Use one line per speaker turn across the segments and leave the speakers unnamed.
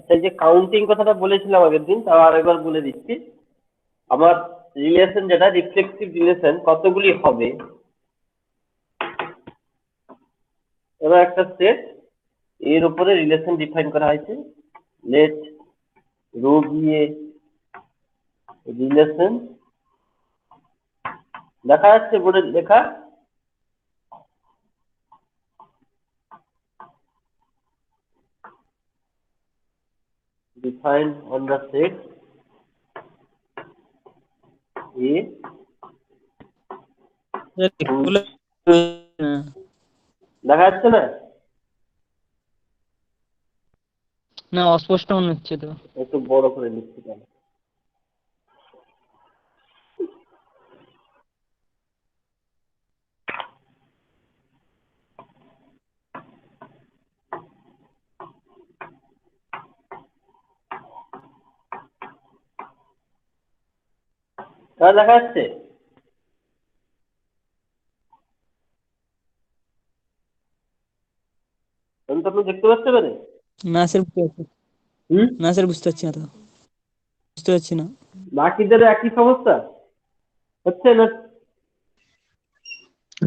আচ্ছা, যে কাউন্টিং কথাটা বলেছিলাম আগের দিন, তাও আরেকবার বলে দিচ্ছি। আমার রিলেশন যেটা রিফ্লেক্সিভ রিলেশন কতগুলি হবে, এবার একটা সেট এর উপরে রিলেশন ডিফাইন করা হয়েছে। Let rho be a relation, দেখা যাচ্ছে বোর্ডে লেখা, defined on the set A দেখা যাচ্ছে না?
না, অস্পষ্ট মনে হচ্ছে তো।
একটু বড় করে লিখছি তাহলে। তাহলে দেখা যাচ্ছে তো আপনি দেখতে পাচ্ছেন এবারে?
না স্যার, বুঝতে পারছি না স্যার, বুঝতে পারছি না তো, বুঝতে পারছি না।
বাকিদের একই সমস্যা হচ্ছে না?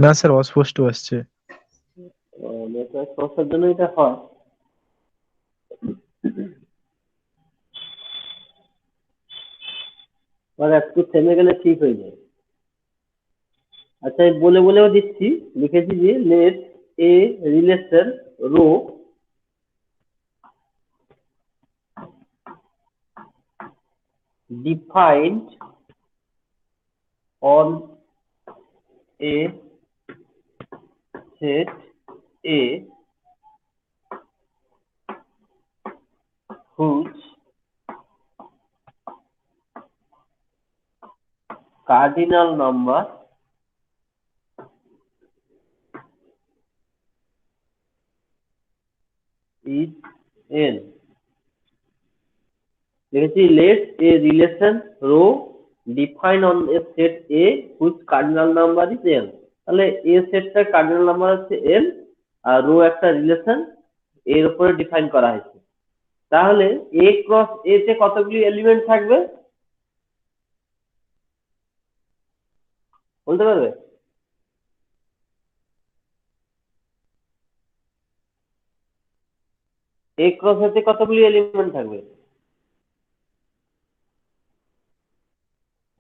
না স্যার, অস্পষ্ট আসছে।
নেটওয়ার্ক সমস্যার জন্য এটা হয়। আর একটু থেমে গেলে ঠিক হয়ে যায়। আচ্ছা, আমি বলে বলেও দিচ্ছি, লিখেছি যে let a relation rho defined on a set A whose cardinal number is n. লিখেছি let a relation row defined on a set A whose cardinal number is n. তাহলে A সেটটার কার্ডিনাল নাম্বার হচ্ছে n, আর rho একটা relation এর উপরে define করা হয়েছে। তাহলে A cross A তে কতগুলি এলিমেন্ট থাকবে বলতে পারবে? A ক্রস A তে কতগুলি এলিমেন্ট থাকবে?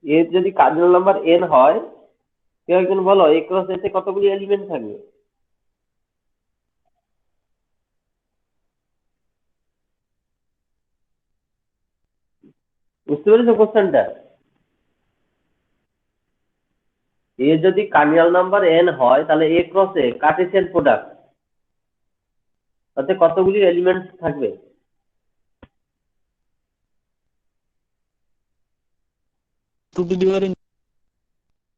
এর যদি কার্ডিনাল নাম্বার n হয়, কেউ একজন বলো A ক্রস A তে কতগুলি এলিমেন্ট থাকবে? বুঝতে পেরেছো কোশ্চেনটা? এ যদি কার্ডিনাল নাম্বার n হয়, তাহলে A cross A cartesian product, তাতে কতগুলি এলিমেন্ট থাকবে?
টু টু দি পাওয়ার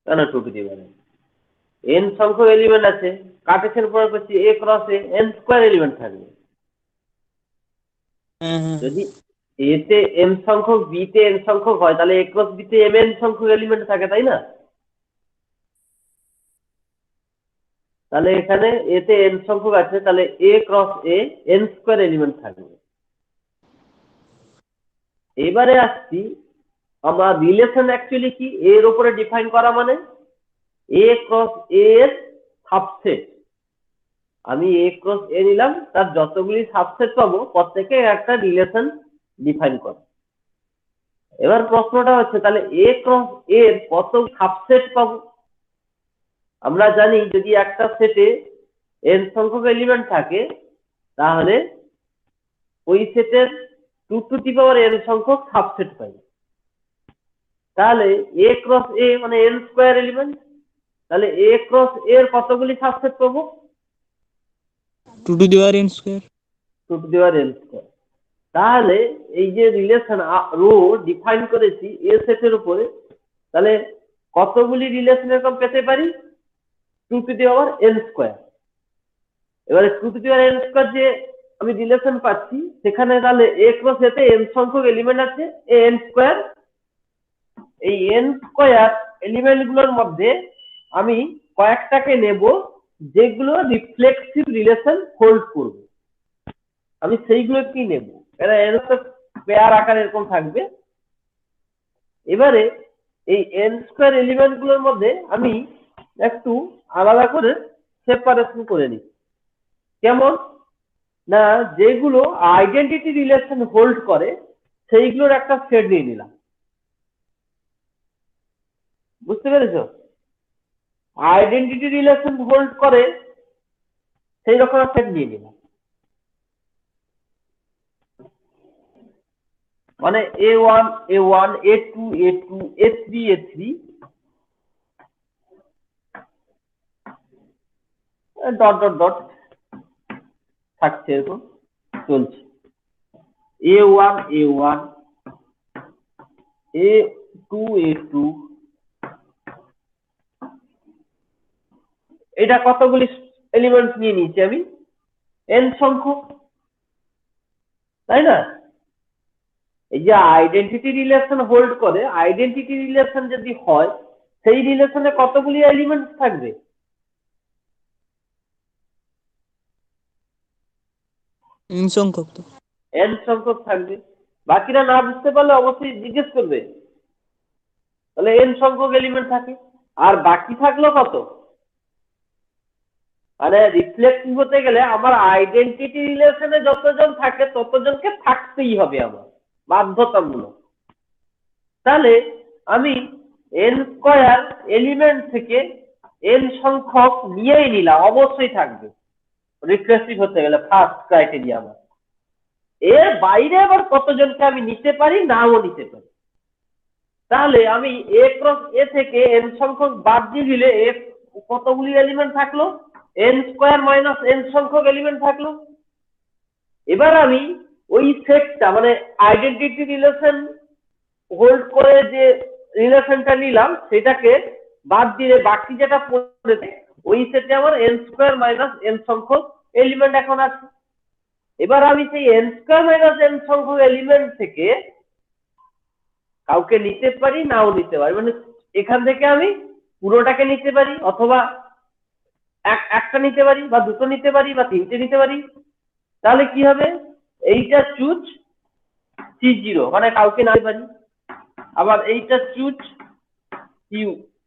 কেন two to the power n সংখ্যক এলিমেন্ট আছে, কার্টেসিয়ান প্রোডাক্ট হচ্ছে A cross A, n square element থাকবে। যদি A তে m সংখ্যক, B তে n সংখ্যক হয়, তাহলে A ক্রস B তে mn সংখ্যক এলিমেন্ট থাকে, তাই না? তাহলে এখানে A তে n সংখ্যক আছে, তাহলে A cross A n square element থাকবে। এবারে আসছি, আমার রিলেশন অ্যাকচুয়ালি কি এর উপরে ডিফাইন করা, মানে A ক্রস A এর সাবসেট। আমি A ক্রস A নিলাম, তার যতগুলি সাবসেট পাবো প্রত্যেকে একটা রিলেশন ডিফাইন করে। এবার প্রশ্নটা হচ্ছে, তাহলে A ক্রস A এর কত সাবসেট পাবো? আমরা জানি যদি একটা সেটে n সংখ্যক এলিমেন্ট থাকে, তাহলে ওই সেটের two to the power n সংখ্যক সাবসেট পাই। তাহলে A ক্রস A মানে n স্কয়ার এলিমেন্ট, তাহলে A ক্রস A এর কতগুলি সাবসেট পাবো?
Two to the power n square.
Two to the power n square. তাহলে এই যে রিলেশন রো ডিফাইন করেছি এ সেটের উপরে, তাহলে কতগুলি রিলেশন এরকম পেতে পারি? Two to the power n square. এবারে two to the power n square যে আমি রিলেশন পাচ্ছি, সেখানে তাহলে A ক্রস A তে n সংখ্যক এলিমেন্ট আছে, n স্কয়ার। এই n স্কয়ার এলিমেন্ট গুলোর মধ্যে আমি কয়েকটাকে নেব যেগুলো রিফ্লেক্সিভ রিলেশন হোল্ড করবে, আমি সেইগুলো কি নেব। এর পেয়ার আকার এরকম থাকবে। এবারে এই n স্কয়ার এলিমেন্ট গুলোর মধ্যে আমি একটু আলাদা করে সেপারেশন করে নিই। কেমন না, যেগুলো আইডেন্টিটি রিলেশন হোল্ড করে সেইগুলোর একটা সেট নিয়ে নিলাম। বুঝতে পেরেছো? আইডেন্টিটি রিলেশন হোল্ড করে সেই রকম সেট নিয়ে নিলাম। মানে A1 A1 A2 A2 A3 A3 dot dot dot থাকছে, এরকম চলছে। A1 A1 A2 A2, এটা কতগুলি এলিমেন্ট নিয়ে নিয়েছি আমি? n সংখ্যক, তাই না? এই যে আইডেন্টিটি রিলেশন হোল্ড করে, আইডেন্টিটি রিলেশন যদি হয় সেই রিলেশনে কতগুলি এলিমেন্ট থাকবে?
n সংখ্যক তো।
n সংখ্যক থাকবে। বাকিরা না বুঝতে পারলে অবশ্যই জিজ্ঞেস করবে। তাহলে n সংখ্যক এলিমেন্ট থাকে, আর বাকি থাকলো কত? মানে রিফ্লেক্টিভ হতে গেলে আমার আইডেন্টিটি রিলেশনে যতজন থাকে ততজনকে থাকতেই হবে আমার, বাধ্যতামূলক। তাহলে আমি n স্কয়ার এলিমেন্ট থেকে n সংখ্যক নিয়েই নিলাম, অবশ্যই থাকবে রিফ্লেক্টিভ হতে গেলে ফার্স্ট ক্রাইটেরিয়া আমার। এর বাইরে আবার কতজনকে আমি নিতে পারি, নাও নিতে পারি। তাহলে আমি a ক্রস a থেকে n সংখ্যক বাদ দিয়ে দিলে কতগুলি এলিমেন্ট থাকলো? n স্কয়ার মাইনাস n সংখ্যক এলিমেন্ট থাকলো। এবার আমি ওই সেটটা মানে আইডেন্টিটি রিলেশন হোল্ড করে যে রিলেশনটা নিলাম সেটাকে বাদ দিলে বাকি যেটা পড়ে ওই সেটে আমার n স্কয়ার মাইনাস n সংখ্যক এলিমেন্ট এখন আছে। এবার আমি সেই n স্কয়ার মাইনাস n সংখ্যক এলিমেন্ট থেকে কাউকে নিতে পারি, নাও নিতে পারি। মানে এখান থেকে আমি পুরোটাকে নিতে পারি, অথবা একটা নিতে পারি, বা দুটো নিতে পারি, বা তিনটে নিতে পারি। তাহলে কি হবে? এইটা চুজ C0, মানে কাউকে নিতে পারি। আবার এইটা চুজ Q,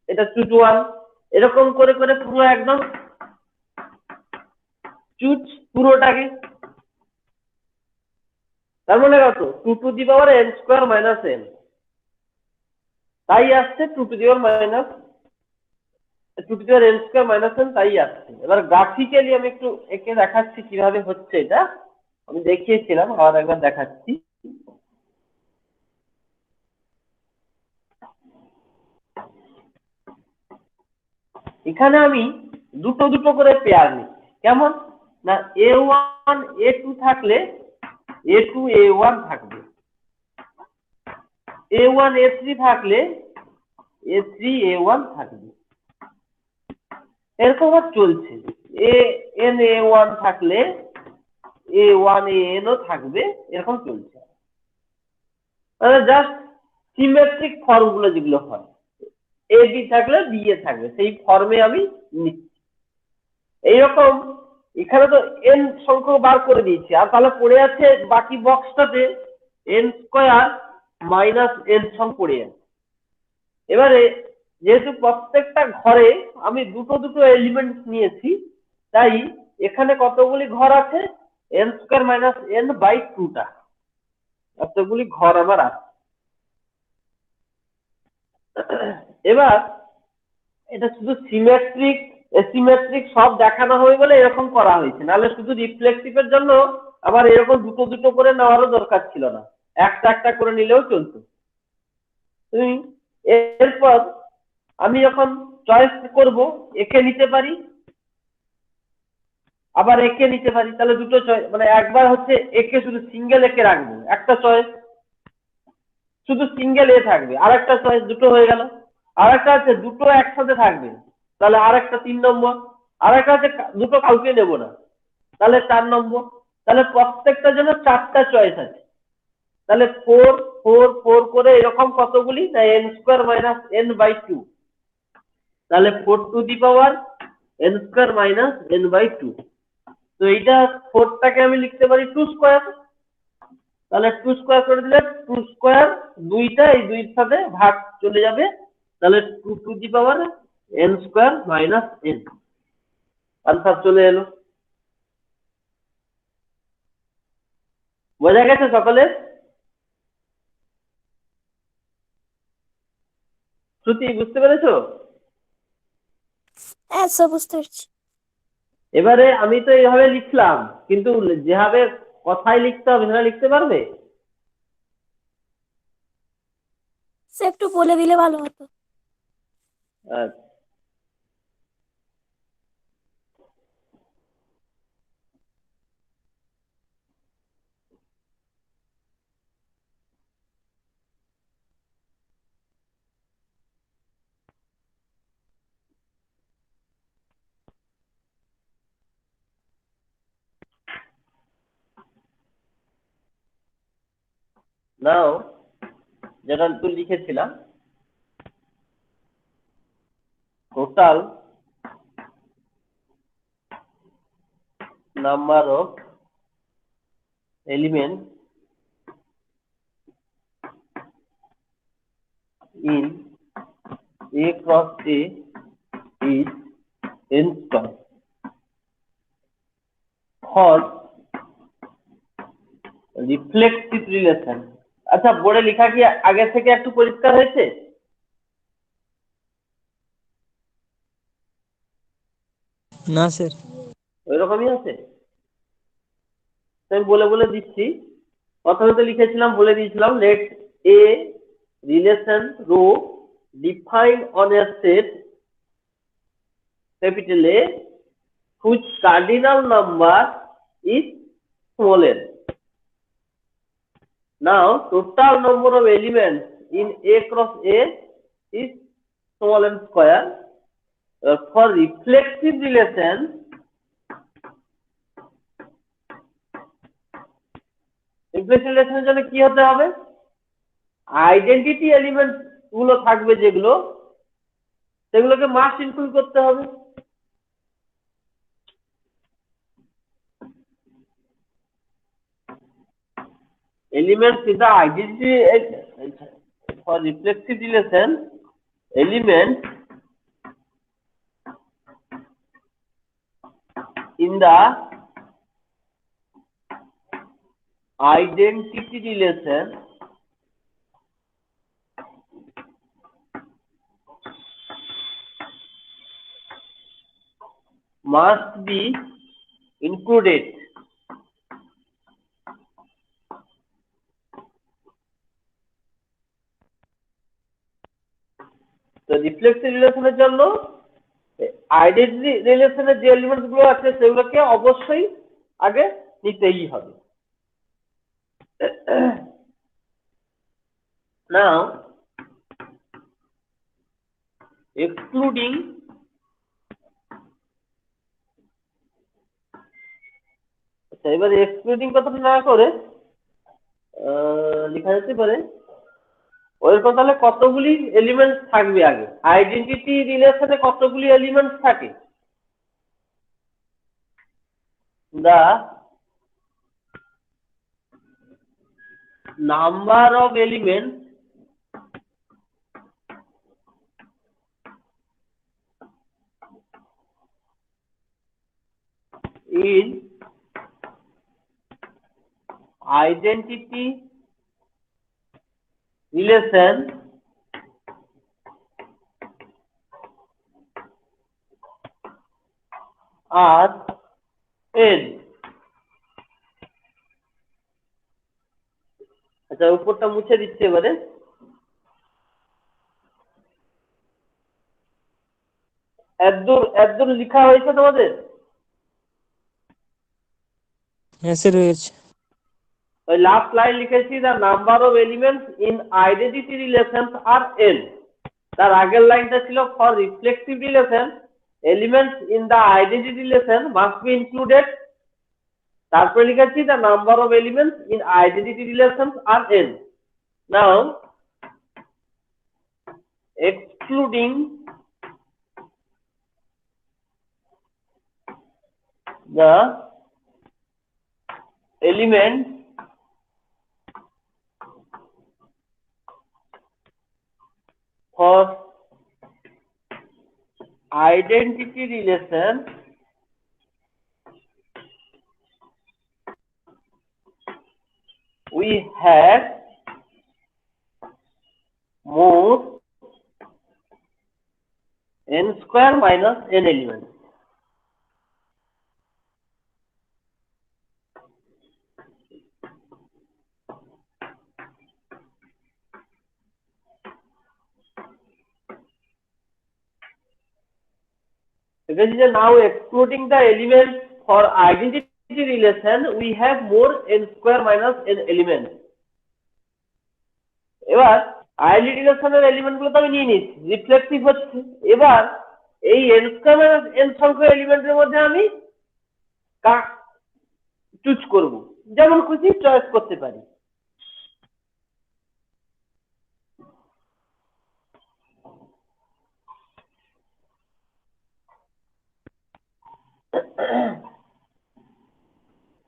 এটা চুজ 1, এরকম করে করে পুরো একদম চুজ পুরোটাকে। তার মানে কত? 2 to the power n square minus n, তাই আসছে 2 to the power minus 2 to the power n square minus n, তাই আসছে। এবার গ্রাফিক্যালি আমি একটু একে দেখাচ্ছি কিভাবে হচ্ছে এটা। আমি দেখিয়েছিলাম, আবার একবার দেখাচ্ছি। এখানে আমি দুটো দুটো করে পেয়ার নিই। কেমন না, A1 A2 থাকলে A2 A1 থাকবে, A1 A3 থাকলে A3 A1 থাকবে, এরকম চলছে। AN A1 থাকলে A1 AN ও থাকবে, এরকম চলছে। মানে জাস্ট সিমেট্রিক ফর্ম গুলো যেগুলো হয়, এ বি থাকলে বি এ থাকবে, সেই ফর্মে আমি নিচ্ছি। এইরকম এখানে তো n সংখ্যক বার করে দিয়েছি, আর তাহলে পড়ে আছে বাকি বক্সটাতে n স্কয়ার মাইনাস n সংখ্যক পড়ে আছে। এবারে যেহেতু প্রত্যেকটা ঘরে আমি দুটো দুটো এলিমেন্ট নিয়েছি, তাই এখানে কতগুলি ঘর আছে? n square minus n by 2টা এতগুলি ঘর আমার আছে। এবার এটা শুধু সিমেট্রিক এসিমেট্রিক সব দেখানো হবে বলে এরকম করা হয়েছে, নাহলে শুধু রিফ্লেক্টিভের জন্য আবার এরকম দুটো দুটো করে নেওয়ারও দরকার ছিল না, একটা একটা করে নিলেও চলতো। তুমি এরপর আমি যখন চয়েস করব, একে নিতে পারি, আবার একে নিতে পারি। তাহলে দুটো চয়েস, মানে একবার হচ্ছে একে শুধু সিঙ্গেল একে রাখবো, একটা চয়েস শুধু সিঙ্গেল এ থাকবে, আর একটা চয়েস, দুটো হয়ে গেল। আর একটা আছে দুটো একসাথে থাকবে, তাহলে আর একটা 3 নম্বর। আর একটা আছে দুটো কাউকে নেব না, তাহলে 4 নম্বর। তাহলে প্রত্যেকটার জন্য 4টা চয়েস আছে। তাহলে 4 4 4 করে এরকম কতগুলি না n square minus n by 2, তাহলে 4 to the power n square minus n by 2। তো এইটা 4টাকে আমি লিখতে পারি 2 স্কয়ার, তাহলে 2 স্কয়ার করে দিলে 2 স্কয়ার, দুইটা এই দুইয়ের সাথে ভাগ চলে যাবে, তাহলে 2 to the power n square minus n, answer চলে এলো। বোঝা গেছে সকলের? শ্রুতি, বুঝতে পেরেছো?
হ্যাঁ স্যার বুঝতে পারছি।
এবারে আমি তো এইভাবে লিখলাম, কিন্তু যেভাবে কথায় লিখতে হবে সেটা লিখতে পারবে?
স্যার একটু বলে দিলে ভালো হতো।
আচ্ছা, নাও যেটা তুই লিখেছিলাম, total number of element in A cross A is n square for reflexive relation। আচ্ছা, বোর্ডে লেখা কি আগে থেকে একটু পরিষ্কার হয়েছে?
না স্যার।
ওই রকমই আছে? আমি বলে বলে দিচ্ছি। প্রথমে তো লিখেছিলাম, বলে দিয়েছিলাম, let a relation rho defined on a set capital A whose cardinal number is small n। Now total number of elements in A cross A is small n square। For reflexive relation, reflexive relation এর জন্য কি হতে হবে? Identity element গুলো থাকবে যেগুলো, সেগুলোকে must include করতে হবে। Elements in the identity for reflexive relation, elements in the identity relation must be included। তো রিফ্লেক্সিভ রিলেশনের জন্য আইডেন্টিটি রিলেশনের যে এলিমেন্টস গুলো আছে সেগুলোকে অবশ্যই আগে নিতেই হবে। নাও এক্সক্লুডিং এবারে এক্সক্লুডিং কথাটা না করে লেখা যেতে পারে ওইরকম, তাহলে কতগুলি এলিমেন্টস থাকবে আগে, আইডেন্টিটি রিলেশনে কতগুলি এলিমেন্টস থাকে? The number of elements in identity relation are n। আচ্ছা, উপরটা মুছে দিচ্ছি এবারে। এতদূর এতদূর লেখা হয়েছে তোমাদের?
হ্যাঁ স্যার হয়ে গেছে।
ওই লাস্ট লাইন লিখেছি, the number of elements in identity relations are n। তার আগের লাইনটা ছিল for reflexive relation elements in the identity relation must be included. তারপরে লিখেছি the number of elements in identity relations are n। Now excluding the elements for identity relation we have more n square minus n elements. Because now excluding the elements for identity relation, we have more n square minus n elements. এবার identity রিলেশনের element গুলো তো আমি নিয়ে নিচ্ছি, reflexive হচ্ছে। এবার এই n স্কয়ার মাইনাস n সংখ্যক এলিমেন্টের মধ্যে আমি চুজ করব, যেমন খুশি চয়েস করতে পারি।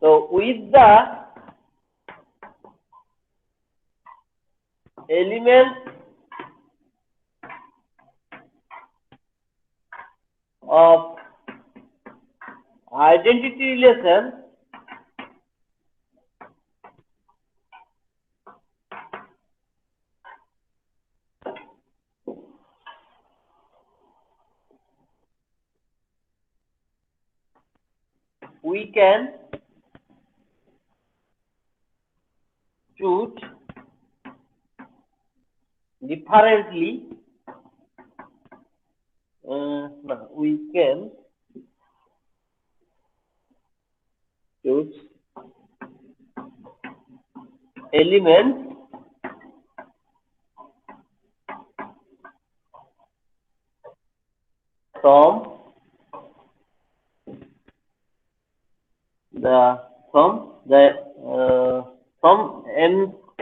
So with the element of identity relation, we can choose differently. We can choose elements from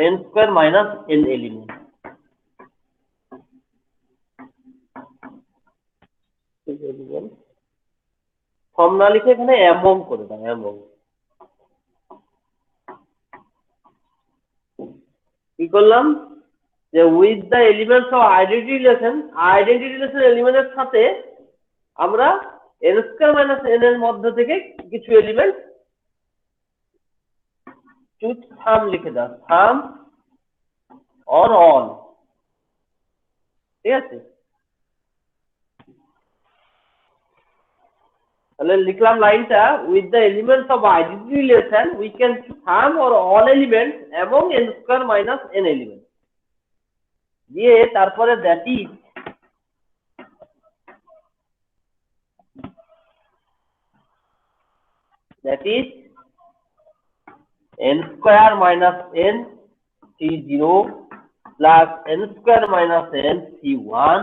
n square minus n element. Form না লিখে এখানে অ্যামং করে দাও, অ্যামং। কি করলাম যে with the elements of identity relation এলিমেন্টের সাথে আমরা n স্কয়ার মাইনাস n এর মধ্য থেকে কিছু এলিমেন্ট চুজ সাম লিখে দাও, সাম অর অল। ঠিক আছে, তাহলে লিখলাম লাইনটা, with the elements of identity relation we can choose some or all elements এবং n square minus n element দিয়ে তারপরে that is n square minus n C0 plus n square minus n C1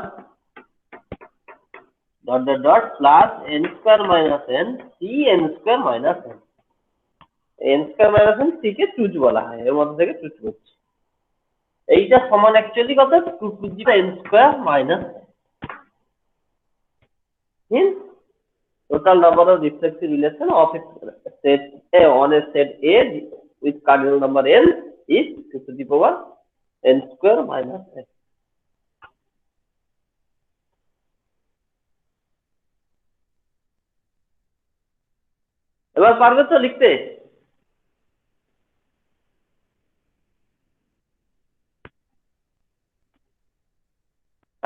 dot dot dot plus n square minus n C n square minus n। n square minus n C K choose বলা হয়, এর মধ্যে থেকে choose করছি। এইটা সমান actually কত, 2 to the n square minus n total number of reflexive relation of a set A on a set A with cardinal number n is 2 to the power n square minus n। এবার পারবে তো লিখতে?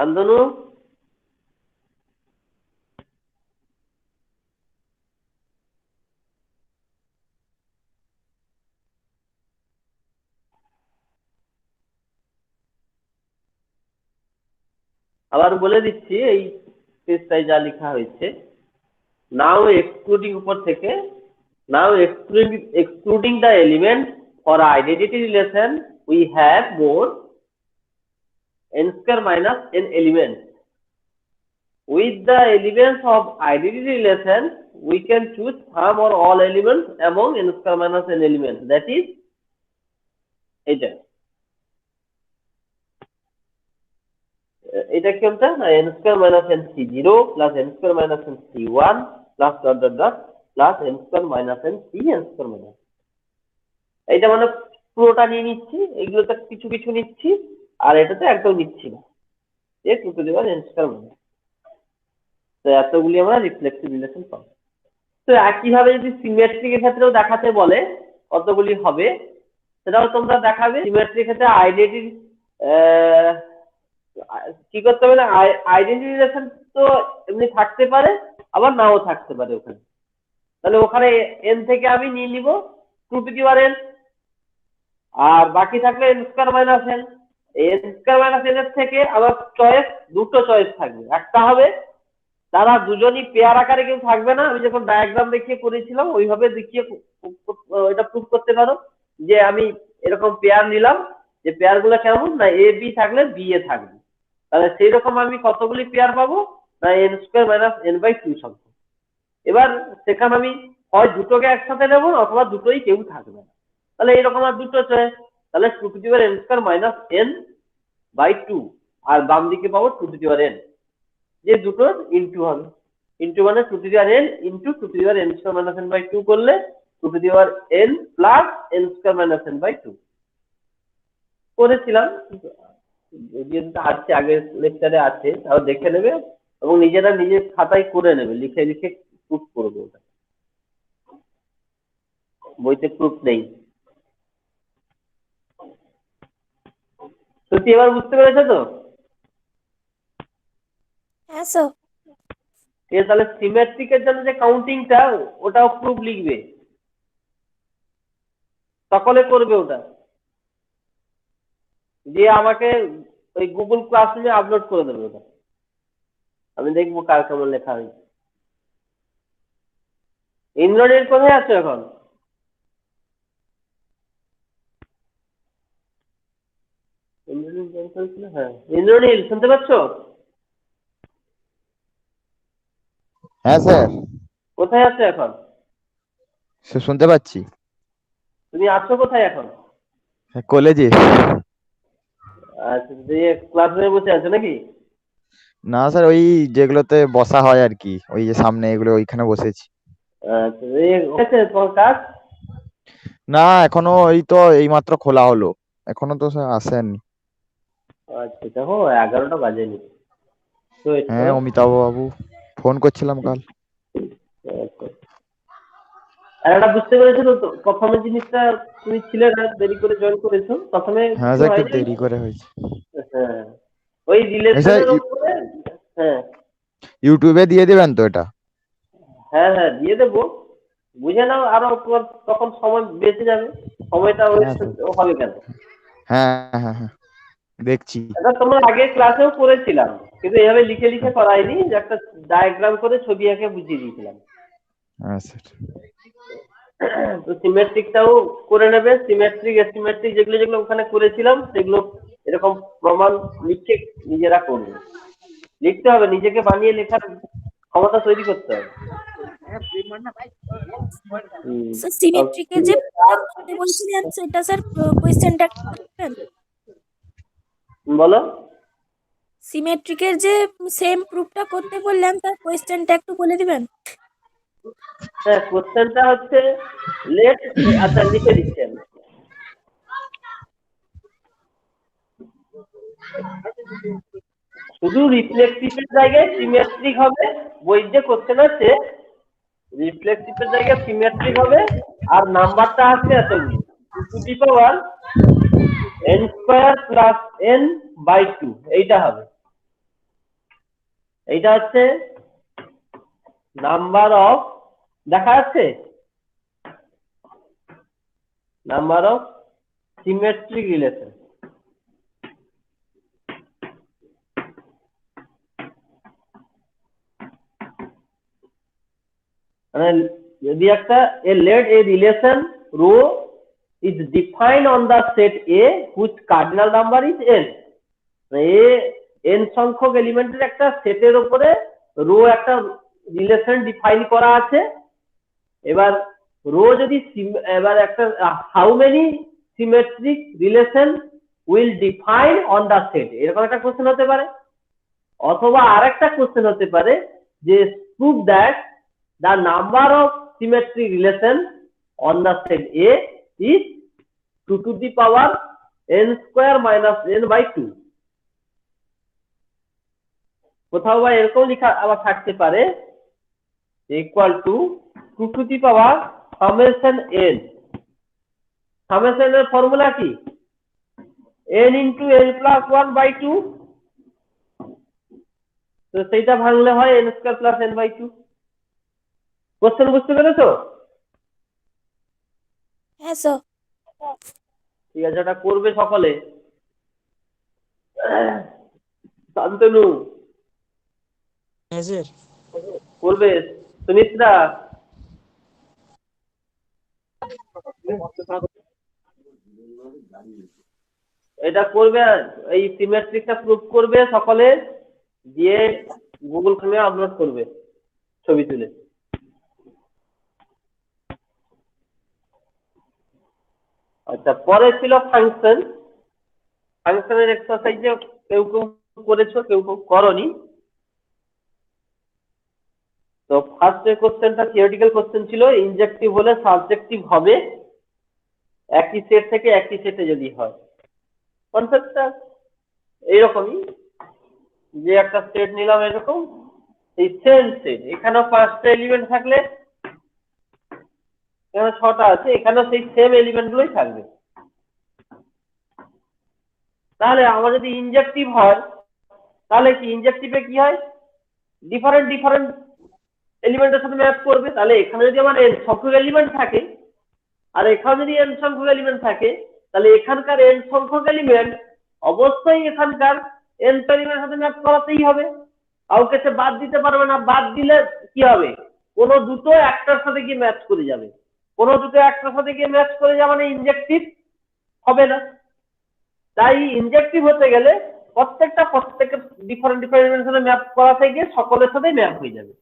আন্দনু আবার বলে দিচ্ছি এই পেজটায় যা লেখা হয়েছে, নাও এক্সক্লুডিং উপর থেকে, নাও excluding the element for identity relation we have more n square minus n elements. With the elements of identity relation we can choose some or all elements among n square minus n elements, that is এটা এটা কি হচ্ছে না, n square minus n C0 plus n square minus n C1 plus dot dot dot plus n square minus n C n square minus। এইটা মানে পুরোটা নিয়ে নিচ্ছি, এগুলোতে কিছু কিছু নিচ্ছি আর এটাতে একদম নিচ্ছি না। এ 2 to the power n square minus. তো এতগুলি আমরা রিফ্লেক্সিভ রিলেশন পাবো। তো একইভাবে যদি সিমেট্রিকের ক্ষেত্রেও দেখাতে বলে কতগুলি হবে, সেটাও তোমরা দেখাবে। সিমেট্রির ক্ষেত্রে আইডেন্টি কি করতে হবে না, আইডেন্টি রিলেশন তো এমনি থাকতে পারে, আবার নাও থাকতে পারে ওখানে। তাহলে ওখানে n থেকে আমি নিয়ে নিব 2 টু দি পাওয়ার n, আর বাকি থাকলে n square minus n। n square minus n এর থেকে আবার চয়েস, দুটো চয়েস থাকবে। একটা হবে তারা দুজনই পেয়ার আকারে কেউ থাকবে না, আমি যখন ডায়াগ্রাম দেখিয়ে করেছিলাম ওইভাবে দেখিয়ে এটা প্রুভ করতে পারো যে আমি এরকম পেয়ার নিলাম, যে পেয়ার গুলো কেমন না, এ বি থাকলে বি এ থাকবে। তাহলে সেই রকম আমি কতগুলি পেয়ার পাবো না, n square minus n by 2 সংখ্যা। এবার সেখানে আমি হয় দুটোকে একসাথে নেবো অথবা দুটোই কেউ থাকবে না। তাহলে এরকম আর দুটো চয়েস, তাহলে 2 to the power n square minus n by 2, আর বাম দিকে পাবো 2 টু দি পাওয়ার n, যে দুটো ইনটু হবে। ইনটু মানে 2 to the power n into 2 to the power n square minus n by 2 করলে 2 to the power n plus n square minus n by 2 করেছিলাম। যেটা আছে আগের লেকচারে আছে, তাও দেখে নেবে এবং নিজেরা নিজের খাতায় করে নেবে, লিখে লিখে প্রুফ করবে। ওটা বইতে প্রুফ নেই। তো কি এবার বুঝতে পেরেছো তো?
হ্যাঁ স্যার।
ঠিক আছে, তাহলে সিমেট্রিকের জন্য যে কাউন্টিংটা, ওটাও প্রুফ লিখবে, সকলে করবে ওটা, দিয়ে আমাকে ওই গুগল ক্লাসরুমে আপলোড করে দেবে ওটা, আমি দেখবো কার কেমন লেখা হয়েছে। ইন্দ্রনীল কোথায় আছো এখন? ইন্দ্রনীল জয়েন করেছিল? হ্যাঁ, ইন্দ্রনীল শুনতে পাচ্ছ?
হ্যাঁ স্যার,
কোথায় আছো এখন?
শুনতে পাচ্ছি।
তুমি আছো কোথায় এখন?
কলেজে।
আচ্ছা, দিয়ে ক্লাসরুমে বসে আছো নাকি?
না স্যার, ওই যেগুলোতে বসা হয় আর কি, ওই যে সামনে এগুলো, ওইখানে বসেছি।
আচ্ছা, দিয়ে হয়েছে তোমার কাজ?
না, এখনো ওই তো এইমাত্র খোলা হলো, এখনো তো স্যার আসেননি।
আচ্ছা, দেখো 11টা বাজেনি, তো ওয়েট
হ্যাঁ,
করো।
অমিতাভ বাবু ফোন করছিলাম কাল।
আচ্ছা। আর এটা বুঝতে পেরেছো তো, প্রথমে জিনিসটা তুমি ছিলে না, দেরি করে জয়েন করেছো, প্রথমে
হ্যাঁ
কিছু
স্যার, একটু
হয়নি।
দেরি করে হয়েছে।
হ্যাঁ, ওই
স্যার
রিলেশনের উপরে। হ্যাঁ
ইউটিউবে দিয়ে দিবেন তো এটা?
হ্যাঁ হ্যাঁ, দিয়ে দেবো, বুঝে নাও, আরো তোমার তখন সময় বেঁচে যাবে, সময়টা
হ্যাঁ স্যার,
হবে কেন।
হ্যাঁ হ্যাঁ হ্যাঁ, দেখছি।
এটা তোমরা আগের ক্লাসেও করেছিলাম, কিন্তু এভাবে লিখে লিখে করাইনি, যে একটা ডায়াগ্রাম করে ছবি এঁকে বুঝিয়ে দিয়েছিলাম।
হ্যাঁ স্যার।
তো সিমেট্রিকটাও করে নেবে, সিমেট্রিক অ্যাসিমেট্রিক যেগুলো যেগুলো ওখানে করেছিলাম সেগুলো এরকম প্রমাণ লিখে নিজেরা করবে, লিখতে হবে, নিজেকে বানিয়ে লেখার ক্ষমতা তৈরি করতে হবে।
স্যার সিমেট্রিকে যে প্রুফটা করতে বলছিলেন সেটা স্যার কোয়েশ্চেনটা করবেন?
বলো।
সিমেট্রিকের যে সেম প্রুফটা করতে বললেন তার কোয়েশ্চেনটা একটু বলে দিবেন?
হ্যাঁ, কোশ্চেনটা হচ্ছে লেট, আচ্ছা লিখে দিচ্ছি আমি। শুধু রিফ্লেক্টিভের জায়গায় সিমেট্রিক হবে, বইয়ের যে কোশ্চেন আছে রিফ্লেক্টিভের জায়গায় সিমেট্রিক হবে, আর নাম্বারটা আছে এতগুলি, 2 to the power n square plus n by 2, এইটা হবে। এইটা হচ্ছে নাম্বার অফ, দেখা যাচ্ছে নাম্বার অফ সিমেট্রিক রিলেশন। মানে যদি একটা let a relation rho is defined on the set A whose cardinal number is n, A n সংখ্যক এলিমেন্টের একটা সেটের উপরে রো একটা রিলেশন ডিফাইন করা আছে। এবার রো যদি এবার একটা how many symmetric relation will define on the set, এরকম একটা কোশ্চেন হতে পারে। অথবা আরেকটা কোশ্চেন হতে পারে যে prove that the number of symmetric relation on the set A is 2 to the power n square minus n by 2. কোথাও বা এরকম লেখা আবার থাকতে পারে equal to 2 to the power summation n। Summation এর ফর্মুলা কি? n into n plus 1/2। তো সেইটা ভাঙলে হয় n square plus n/2। Question বুঝতে পেরেছো?
হ্যাঁ স্যার।
ঠিক আছে, এটা করবে সকলে। শান্তনু
হ্যাঁ স্যার।
করবে, সুমিত্রা এটা করবে, এই সিমেট্রিকটা প্রুফ করবে সকলে, দিয়ে গুগল ক্রোমে আপলোড করবে ছবি তুলে। আচ্ছা, পরে ছিল ফাংশন। ফাংশনের এক্সারসাইজে কেউ কেউ করেছো, কেউ কেউ করনি। তো ফার্স্ট কোশ্চেনটা থিওরিটিক্যাল কোশ্চেন ছিল, ইনজেক্টিভ হলে সাবজেক্টিভ হবে একই সেট থেকে একই সেটে যদি হয়। কনসেপ্টটা এইরকমই, যে একটা সেট নিলাম এরকম, এই সেম সেট, এখানেও 5টা এলিমেন্ট থাকলে এখানে 6টা আছে, এখানেও সেই সেম এলিমেন্ট গুলোই থাকবে। তাহলে আমার যদি ইনজেক্টিভ হয়, তাহলে কি ইনজেক্টিভে কি হয়, ডিফারেন্ট ডিফারেন্ট এলিমেন্টের সাথে ম্যাচ করবে। তাহলে এখানে যদি আমার n সংখ্যক এলিমেন্ট থাকে আর এখানে যদি n সংখ্যক এলিমেন্ট থাকে, তাহলে এখানকার n সংখ্যক এলিমেন্ট অবশ্যই এখানকার n এলিমেন্টের সাথে ম্যাচ করাতেই হবে। কাউকে সে বাদ দিতে পারবে না, বাদ দিলে কি হবে, কোনো দুটো একটার সাথে গিয়ে ম্যাচ করে যাবে। কোনো দুটো একটার সাথে গিয়ে ম্যাচ করে যাওয়া মানে ইনজেক্টিভ হবে না। তাই ইনজেক্টিভ হতে গেলে প্রত্যেকের ডিফারেন্ট ডিফারেন্ট সাথে ম্যাপ করাতে গিয়ে সকলের সাথে ম্যাপ হয়ে যাবে।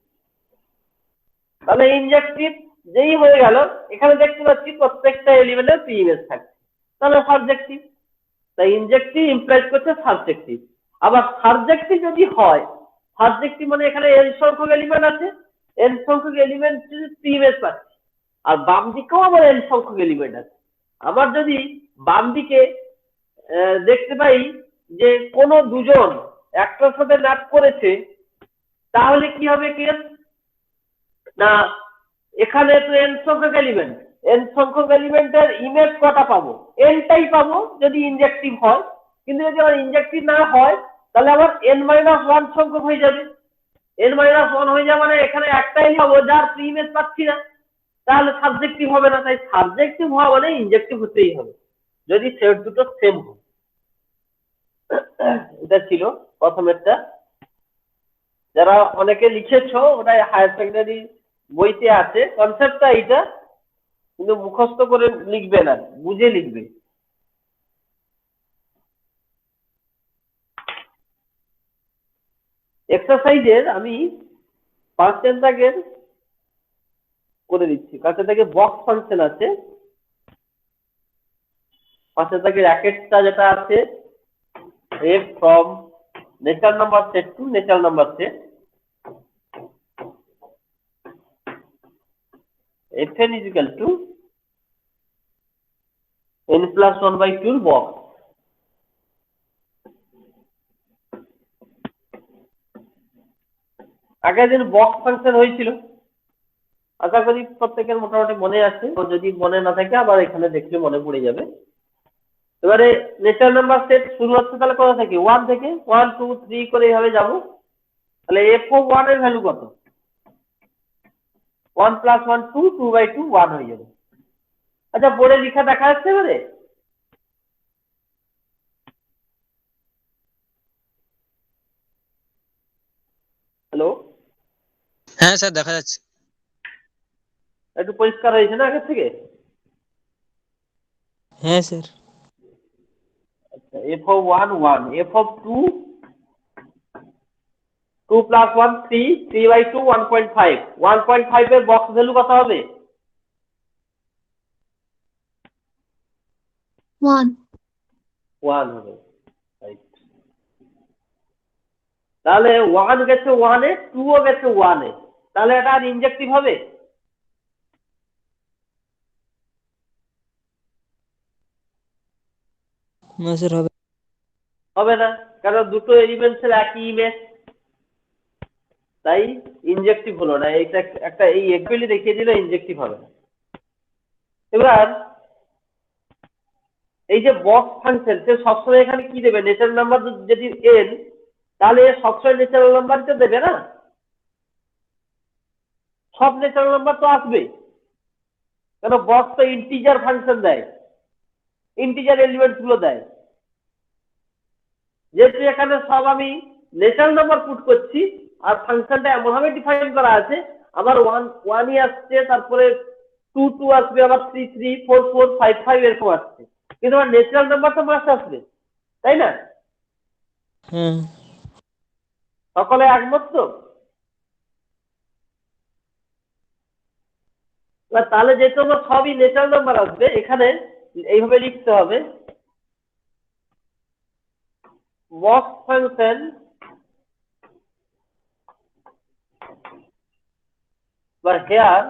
তাহলে ইনজেক্টিভ যেই হয়ে গেল, এখানে দেখতে পাচ্ছি প্রত্যেকটা এলিমেন্টের পি ইমেজ থাকছে, তাহলে সাবজেক্টিভ। তাই ইনজেক্টিভ ইমপ্লাইজ করছে সাবজেক্টিভ। আবার সাবজেক্টিভ যদি হয়, সাবজেক্টিভ মানে এখানে n সংখ্যক এলিমেন্ট আছে, n সংখ্যক এলিমেন্ট পি ইমেজ পাচ্ছে, আর বাম দিকেও আবার n সংখ্যক এলিমেন্ট আছে। আবার যদি বাম দিকে দেখতে পাই যে কোনো দুজন একটার সাথে ম্যাপ করেছে, তাহলে কি হবে কেস না, এখানে তো n সংখ্যক এলিমেন্ট, n সংখ্যক এলিমেন্টের ইমেজ কটা পাবো, nটাই পাবো যদি ইনজেক্টিভ হয়। কিন্তু যদি আমার ইনজেক্টিভ না হয়, তাহলে আবার n-1 সংখ্যক হয়ে যাবে। n-1 হয়ে যাবে মানে এখানে একটাই পাবো যার প্রি ইমেজ পাচ্ছি না, তাহলে সাবজেক্টিভ হবে না। তাই সাবজেক্টিভ হওয়া মানে ইনজেক্টিভ হতেই হবে যদি সেট দুটো সেম হয়। এটা ছিল প্রথমেরটা। যারা অনেকে লিখেছো ওটা হায়ার সেকেন্ডারি বইতে আছে, কনসেপ্টটা এইটা, কিন্তু মুখস্থ করে লিখবে না, বুঝে লিখবে। এক্সারসাইজের আমি 5 দাগের করে দিচ্ছি। 5 দাগে বক্স ফাংশন আছে, 5 দাগের র্যাকেটটা যেটা আছে, f from natural number set to natural number set, fn is equal to n plus 1/2 box. আগের দিন বক্স ফাংশন হয়েছিল, আশা করি প্রত্যেকের মোটামুটি মনে আছে। যদি মনে না থাকে আবার এখানে দেখলে মনে পড়ে যাবে। এবারে ন্যাচারাল নাম্বার সেট শুরু হচ্ছে তাহলে কোথা থেকে, 1 থেকে, 1 2 3 করে এইভাবে যাবো। তাহলে f(1) এর ভ্যালু কত, 1 + 1 2, 2/2 1 হয়ে যাবে। আচ্ছা, বোর্ডে লেখা দেখা যাচ্ছে এবারে? হ্যালো,
হ্যাঁ স্যার দেখা যাচ্ছে।
একটু পরিষ্কার হয়েছে না আগের থেকে?
হ্যাঁ স্যার।
আচ্ছা, f(1) 1, f(2) 2 + 1 3, 3/2 1.5, 1.5 এর বক্স ভ্যালু কত হবে? 1 হবে। রাইট। তাহলে 1 গেছে 1 এ, 2 ও গেছে 1 এ, তাহলে এটা আর ইনজেক্টিভ হবে?
না স্যার হবে।
হবে না, কারণ দুটো এলিমেন্টসের একই ইমেজ। তাই ইনজেক্টিভ হলো না, এটা একটা এই অ্যাকচুয়ালি দেখিয়ে দিলে ইনজেক্টিভ হবে না। এবার এই যে বক্স ফাংশন, সে সবসময় এখানে কি দেবে, ন্যাচারাল নাম্বার যদি n, তাহলে সবসময় ন্যাচারাল নাম্বার তো দেবে না, সব ন্যাচারাল নাম্বার তো আসবে, কেন বক্স তো ইন্টিজার ফাংশন দেয়, ইন্টিজার এলিমেন্টস গুলো দেয়। যেহেতু এখানে সব আমি ন্যাচারাল নাম্বার পুট করছি আর ফাংশনটা এমন ভাবে ডিফাইন করা আছে, আমার 1 আসছে, তারপরে 2 আসবে, আবার 3 4 4 5 5 এরকম আসছে, কিন্তু আমার ন্যাচারাল নাম্বার তো মাস আসবে, তাই না?
হ্যাঁ
সকলে একমত তো? তাহলে যেহেতু আমার সবই ন্যাচারাল নাম্বার আসবে, এখানে এইভাবে লিখতে হবে, box function বা here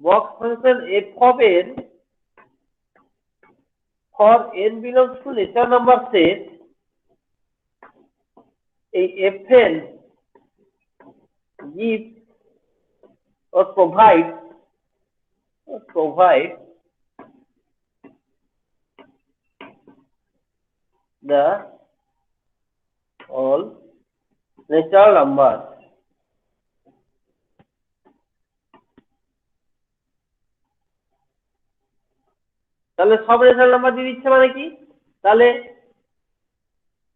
box function f of n for n belongs to natural number set, এই fn gives or provide the all natural number তাহলে সব ন্যাচারাল নাম্বার দিয়ে দিচ্ছে মানে কি, তাহলে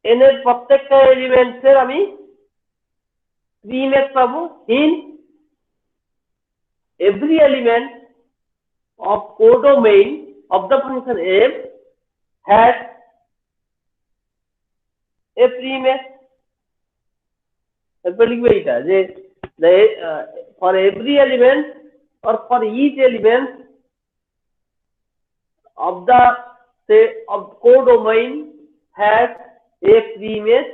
n এর প্রত্যেকটা এলিমেন্টস এর আমি 3 ইমেজ পাবো, hint every element of codomain of the function f has a free image। এরপর লিখবে এটা যে for every element or for each element of the say of codomain has a free image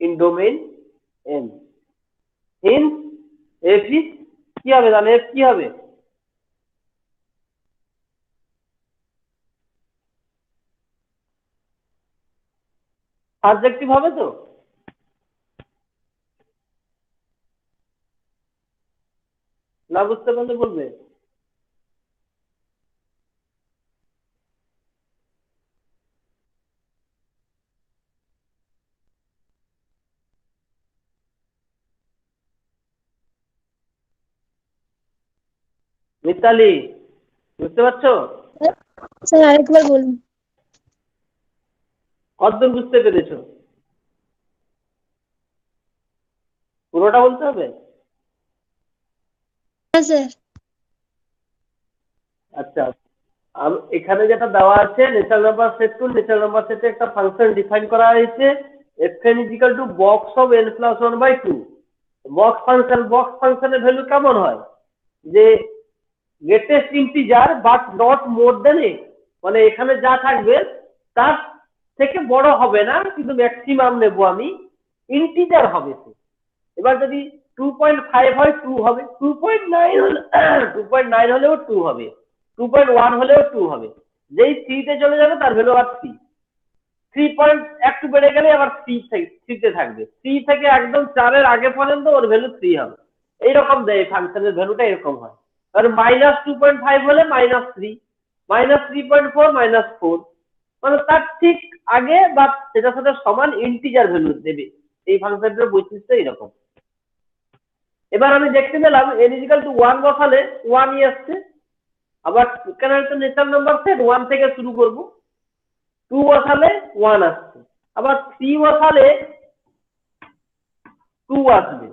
in domain n, hence f is কি হবে, তাহলে f কি হবে, subjective হবে তো? না বুঝতে পারলে বলবে। মিতালি বুঝতে পারছো?
স্যার আরেকবার বলুন।
কতদূর বুঝতে পেরেছো? পুরোটা বলতে হবে?
হ্যাঁ স্যার।
আচ্ছা, এখানে যেটা দেওয়া আছে natural number set two natural number সেটে একটা ফাংশন ডিফাইন করা হয়েছে fn is equal to box of n plus 1/2। Box ফাংশনের ভ্যালু কেমন হয়, যে greatest integer but not more than a, মানে এখানে যা থাকবে তার থেকে বড় হবে না, কিন্তু ম্যাক্সিমাম নেব আমি, ইন্টিজার হবে সে। এবার যদি 2.5 হয় 2 হবে, 2.9 হলে 2.9 হলেও 2 হবে, 2.1 হলেও 2 হবে, যেই 3 তে চলে যাবে তার ভ্যালু আর 3, 3 পয়েন্ট একটু বেড়ে গেলে আবার 3 তে থাকবে, 3 থেকে একদম 4 এর আগে পর্যন্ত ওর ভ্যালু 3 হবে, এইরকম দেয় ফাংশনের ভ্যালুটা, এরকম হয়। আর -2.5 হলে -3, -3.4 -4, মানে তার ঠিক আগে বা সেটার সাথে সমান ইন্টিজার ভ্যালু দেবে, এই ফাংশনটার বৈশিষ্ট্য এরকম। এবার আমি দেখতে পেলাম n is equal to 1 বসালে 1 ই আসছে, আবার এখানে একটা ন্যাচারাল নাম্বার সেট 1 থেকে শুরু করব, 2 বসালে 1 আসছে, আবার 3 বসালে 2 আসবে,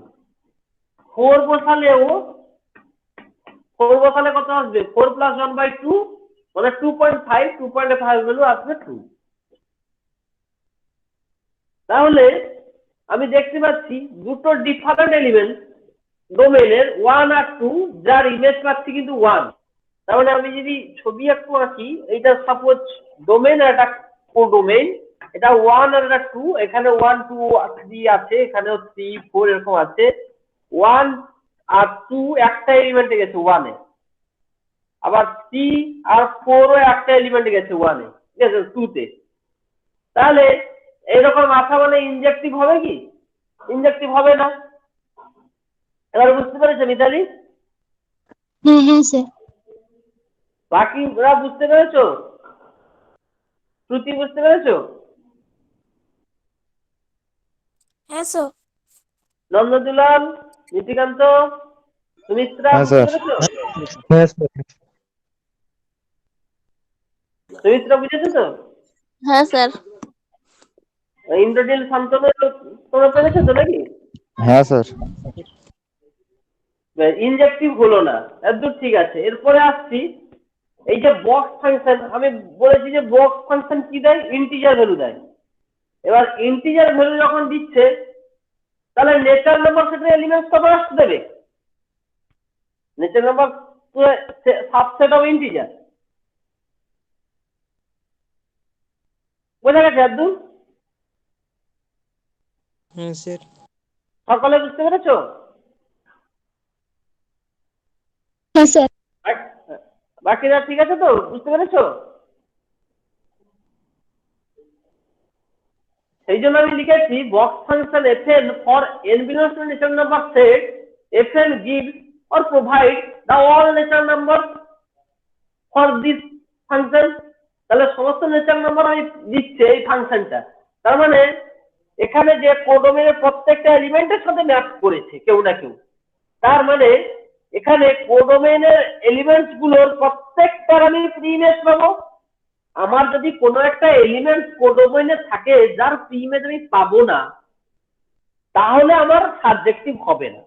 4 বসালেও 4 বসালে কত আসবে, 4 + 1/2 মানে 2.5, 2.5 ভ্যালু আসবে 2। তাহলে আমি দেখতে পাচ্ছি দুটো ডিফারেন্ট এলিমেন্ট ডোমেইনের 1 আর 2, যার ইমেজ পাচ্ছি কিন্তু 1। তাহলে আমি যদি ছবি একটু আঁকি, এটা সাপোজ ডোমেইন আর একটা কোডোমেইন, এটা 1 আর এটা 2, এখানে 1 2 3 আছে, এখানেও 3 4 এরকম আছে, 1 আর 2 একটা এলিমেন্টে গেছে 1 এ, আবার 3 আর 4 ও একটা এলিমেন্টে গেছে 1 এ, ঠিক আছে 2 তে। তাহলে এরকম আসা মানে ইনজেক্টিভ হবে কি? ইনজেক্টিভ হবে না। এবার বুঝতে পেরেছো মিতালি?
হ্যাঁ হ্যাঁ স্যার।
বাকিরা বুঝতে পেরেছো? শ্রুতি বুঝতে পেরেছো?
হ্যাঁ স্যার।
নন্দদুলাল, নীতিকান্ত, সুমিত্রা
হ্যাঁ
বুঝতে
স্যার।
পেরেছো?
হ্যাঁ স্যার।
সুমিত্রা বুঝেছো তো?
হ্যাঁ স্যার।
ইন্দ্রনীল, শান্তনু তোমরা পেরেছো তো নাকি?
হ্যাঁ স্যার।
ইনজেক্টিভ হলো না, এতদূর ঠিক আছে। এরপরে আসছি এই যে বক্স ফাংশন, আমি বলেছি যে বক্স ফাংশন কি দেয়, ইন্টিজার ভ্যালু দেয়। এবার ইন্টিজার ভ্যালু যখন দিচ্ছে তাহলে নেচার নাম্বার সেটের এলিমেন্টস কত আসতে দেবে? Nature number subset of integer. বোঝা গেছে আব্দুল?
হ্যাঁ স্যার।
সকলে বুঝতে পেরেছো?
হ্যাঁ স্যার।
বাকিরা ঠিক আছে তো? বুঝতে পেরেছো? সেই জন্য আমি লিখেছি box function fn for n belongs to natural number set, fn gives or provides the all natural numbers for this function. তাহলে সমস্ত নেচার নাম্বার আমি দিচ্ছি এই ফাংশনটা। তার মানে এখানে যে কোডোমেনের প্রত্যেকটা এলিমেন্টের সাথে ম্যাপ করেছে কেউ না কেউ। তার মানে এখানে কোডোমেনের এলিমেন্টস গুলোর প্রত্যেকটার আমি প্রিইমেজ পাবো। আমার যদি কোনো একটা এলিমেন্ট কোডোমেইনে থাকে যার প্রিইমেজ আমি পাবো না, তাহলে আমার সাবজেক্টিভ হবে না।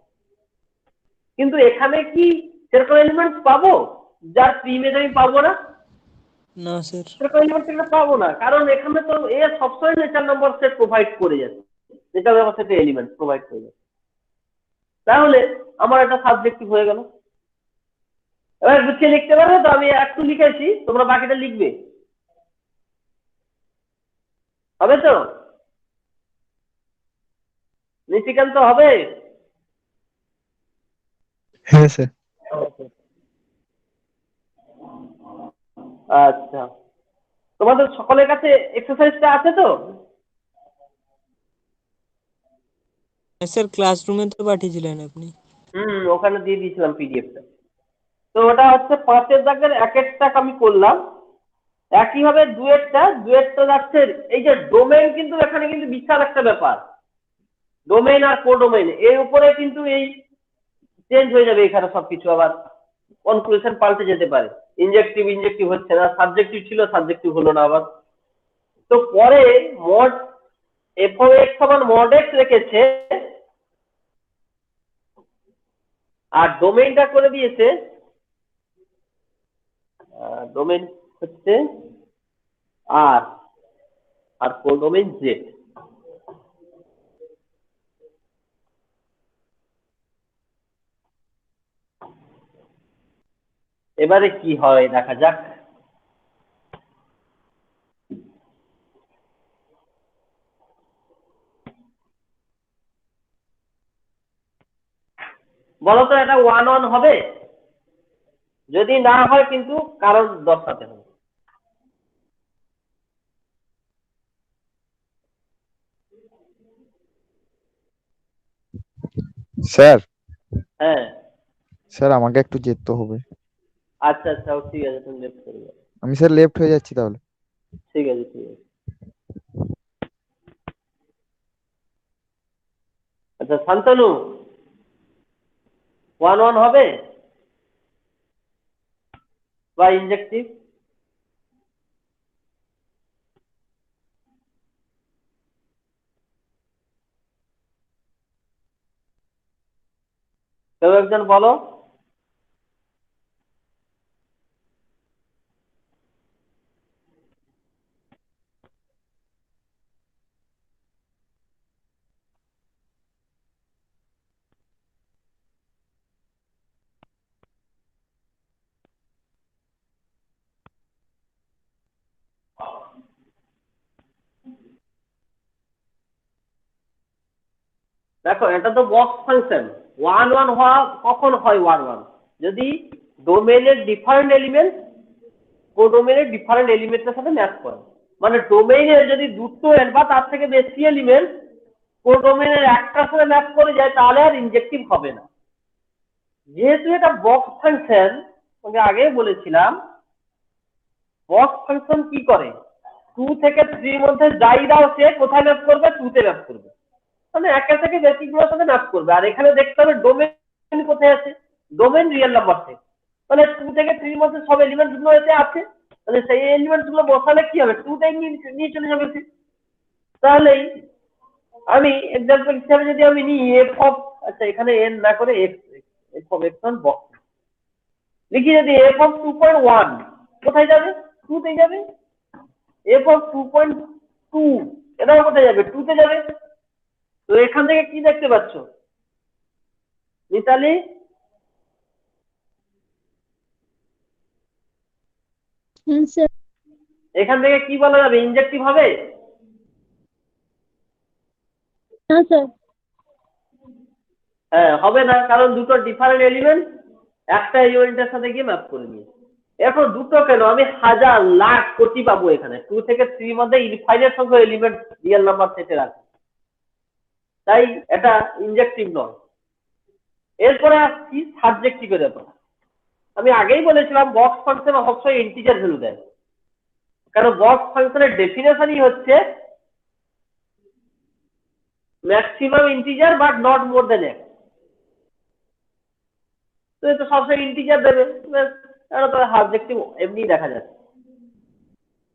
কিন্তু এখানে কি সেরকম এলিমেন্টস পাবো যার প্রিইমেজ আমি পাবো না?
না স্যার।
সেরকম এলিমেন্টস এখানে পাবো না, কারণ এখানে তো এ সবসময় নেচার নাম্বার সেট প্রোভাইড করে যাচ্ছে, নেচার নাম্বার সেটে এলিমেন্ট প্রোভাইড করে যাচ্ছে। তাহলে আমার একটা সাবজেক্টিভ হয়ে গেল। এবার গুছিয়ে লিখতে পারবে তো? আমি একটু লিখেছি, তোমরা বাকিটা লিখবে, হবে তো? নীতিকান্ত হবে?
হ্যাঁ স্যার।
আচ্ছা, তোমাদের সকলের কাছে এক্সারসাইজটা আছে তো?
হ্যাঁ স্যার, ক্লাসরুমে তো পাঠিয়েছিলেন আপনি।
ওখানে দিয়ে দিয়েছিলাম পিডিএফটা। তো ওটা হচ্ছে 5-এর দাগের 1-এর টাক আমি করলাম। একইভাবে 2-এরটা যাচ্ছে। এই যে ডোমেইন, কিন্তু এখানে কিন্তু বিশাল একটা ব্যাপার, ডোমেইন আর কোডোমেইন এর উপরে কিন্তু এই চেঞ্জ হয়ে যাবে। এখানে সবকিছু আবার কনক্লুশন পাল্টে যেতে পারে। ইনজেক্টিভ হচ্ছে না, সাবজেক্টিভ ছিল সাবজেক্টিভ হলো না আবার। তো পরে মড এফ অফ এক্স সমান মড এক্স রেখেছে, আর ডোমেইনটা করে দিয়েছে, ডোমেইন হচ্ছে আর আর কোডোমেইন জেড। এবারে কি হয় দেখা যাক। বলতো এটা 1-1 হবে? যদি না হয় কিন্তু কারণ দর্শাতে হবে।
স্যার।
হ্যাঁ।
স্যার আমাকে একটু যেতে হবে।
আচ্ছা আচ্ছা, ঠিক আছে, তুমি লেফট করে যাও।
আমি স্যার লেফট হয়ে যাচ্ছি তাহলে।
ঠিক আছে ঠিক আছে। আচ্ছা শান্তনু, 1-1 হবে বা ইনজেক্টিভ? কেউ একজন বলো। দেখো, এটা তো বক্স ফাংশন। 1-1 হওয়া কখন হয়? 1-1 যদি ডোমেইনের ডিফারেন্ট এলিমেন্ট কোডোমেইনের ডিফারেন্ট এলিমেন্টের সাথে ম্যাচ করে। মানে ডোমেইনের যদি দুটো বা তার থেকে বেশি এলিমেন্ট কোডোমেনের একটার সাথে ম্যাপ করে যায় তাহলে আর ইনজেক্টিভ হবে না। যেহেতু এটা বক্স ফাংশন, আমি আগে বলেছিলাম বক্স ফাংশন কি করে, 2 থেকে 3 মধ্যে যাই দাও সে কোথায় ম্যাপ করবে, 2 তে ম্যাপ করবে, মানে একে থেকে বেসিক গুলোর সাথে ম্যাপ করবে। আর এখানে দেখতে হবে ডোমেন কোথায় আছে, ডোমেন রিয়েল নাম্বার সেট, মানে 2 থেকে 3 মধ্যে সব এলিমেন্ট গুলো এতে আছে, মানে সেই এলিমেন্ট গুলো বসালে কি হবে, 2 টাই নিয়ে চলে যাবে। তাহলেই আমি এক্সাম্পল হিসাবে যদি আমি নিই এফ অফ, আচ্ছা এখানে এন না করে x, F of x on box লিখি, যদি এফ অফ 2.1 কোথায় যাবে, 2 তে যাবে। এফ অফ 2.2 এটাও কোথায় যাবে, 2 তে যাবে। তো এখান থেকে কি দেখতে পাচ্ছ মিতালি,
হ্যাঁ স্যার।
এখান থেকে কি বলা যাবে, ইনজেক্টিভ হবে?
না স্যার।
হ্যাঁ হবে না, কারণ দুটো ডিফারেন্ট এলিমেন্ট একটা এলিমেন্টের সাথে গিয়ে ম্যাপ করে নিয়ে। এখন দুটো কেন, আমি হাজার লাখ কোটি পাবো এখানে, 2 থেকে 3 মধ্যে ইনফাইনাইট সংখ্যক এলিমেন্ট রিয়েল নাম্বার সেটে আছে, তাই এটা ইনজেক্টিভ নয়। এরপরে আসছি সাবজেক্টিভের ব্যাপার। আমি আগেই বলেছিলাম বক্স ফাংশন অবশ্যই ইন্টিজার ভ্যালু দেয়, কারণ বক্স ফাংশনের ডেফিনেশনই হচ্ছে maximum integer but not more than x. তো এটা সবসময় ইন্টিজার দেবে, এটা তো সাবজেক্টিভ এমনি দেখা যাচ্ছে।